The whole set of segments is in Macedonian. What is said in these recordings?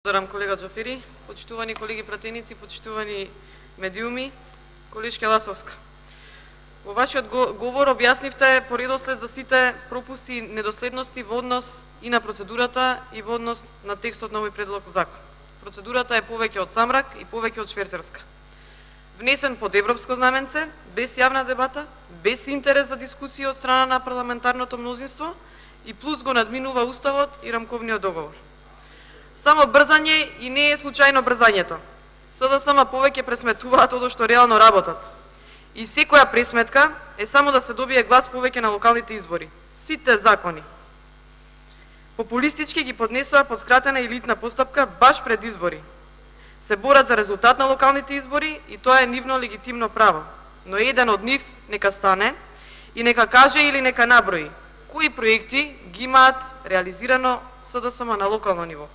Благодарам колега Џафери, почитувани колеги пратеници, почитувани медиуми, колешке Ласовска. Во вашиот говор објаснивте поредослед за сите пропусти и недоследности во однос и на процедурата и во однос на текстот на овој предлог закон. Процедурата е повеќе од самрак и повеќе од шверцерска. Внесен под европско знаменце, без јавна дебата, без интерес за дискусија од страна на парламентарното мнозинство и плюс го надминува уставот и рамковниот договор. Само брзање и не е случајно брзањето. СДСМ повеќе пресметуваат од што реално работат. И секоја пресметка е само да се добие глас повеќе на локалните избори. Сите закони популистички ги поднесува под скратена и литна постапка баш пред избори. Се борат за резултат на локалните избори и тоа е нивно легитимно право. Но еден од нив нека стане и нека каже или нека наброи кои проекти ги имаат реализирано СДСМ на локално ниво.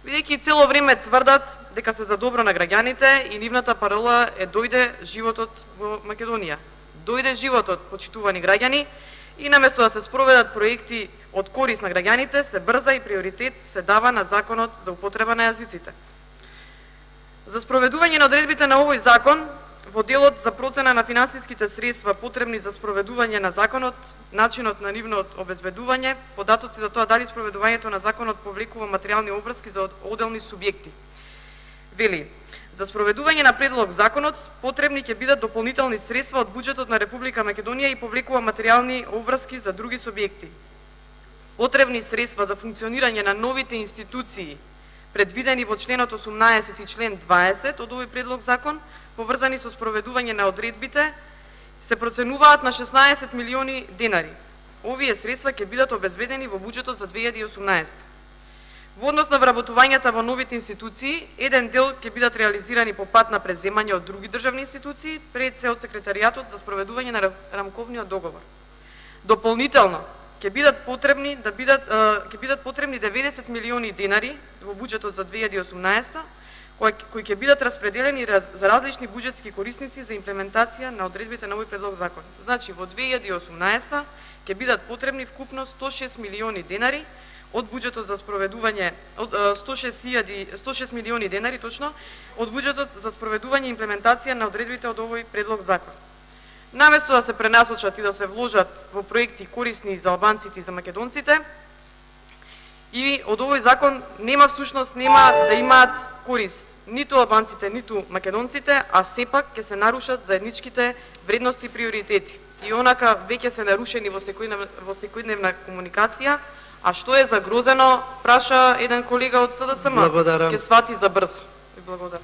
Бидејќи цело време тврдат дека се за добро на граѓаните и нивната парола е дојде животот во Македонија. Дојде животот, почитувани граѓани, и наместо да се спроведат проекти од корис на граѓаните, се брза и приоритет се дава на законот за употреба на јазиците. За спроведување на одредбите на овој закон, во делот за процена на финансиските средства потребни за спроведување на законот, начинот на нивното обезбедување, податоци за тоа дали спроведувањето на законот повлекува материјални обврски за одделни субјекти. Вели, за спроведување на предлог законот потребни ќе бидат дополнителни средства од буџетот на Република Македонија и повлекува материјални обврски за други субјекти. Потребни средства за функционирање на новите институции предвидени во членот 18 и член 20 од овој предлог закон, поврзани со спроведување на одредбите, се проценуваат на 16 милиони денари. Овие средства ќе бидат обезбедени во буџетот за 2018. Во однос на вработувањата во новите институции, еден дел ќе бидат реализирани по пат на преземање од други државни институции, пред се од секретаријатот за спроведување на рамковниот договор. Дополнително, ќе бидат потребни 90 милиони денари во буџетот за 2018 кои ќе бидат распределени за различни буџетски корисници за имплементација на одредбите на овој предлог закон. Значи, во 2018 ќе бидат потребни вкупно 106 милиони денари од буџетот за спроведување, 106 милиони денари точно, од буџетот за спроведување и имплементација на одредбите од овој предлог закон. Наместо да се пренасочат и да се вложат во проекти корисни за албанците и за македонците, и од овој закон нема да имаат корист ниту албанците, ниту македонците, а сепак ќе се нарушат заедничките вредности и приоритети. И онака веќе се нарушени во секојдневна комуникација, а што е загрозено, праша еден колега од СДСМ, ќе свати за брзо. Благодарам.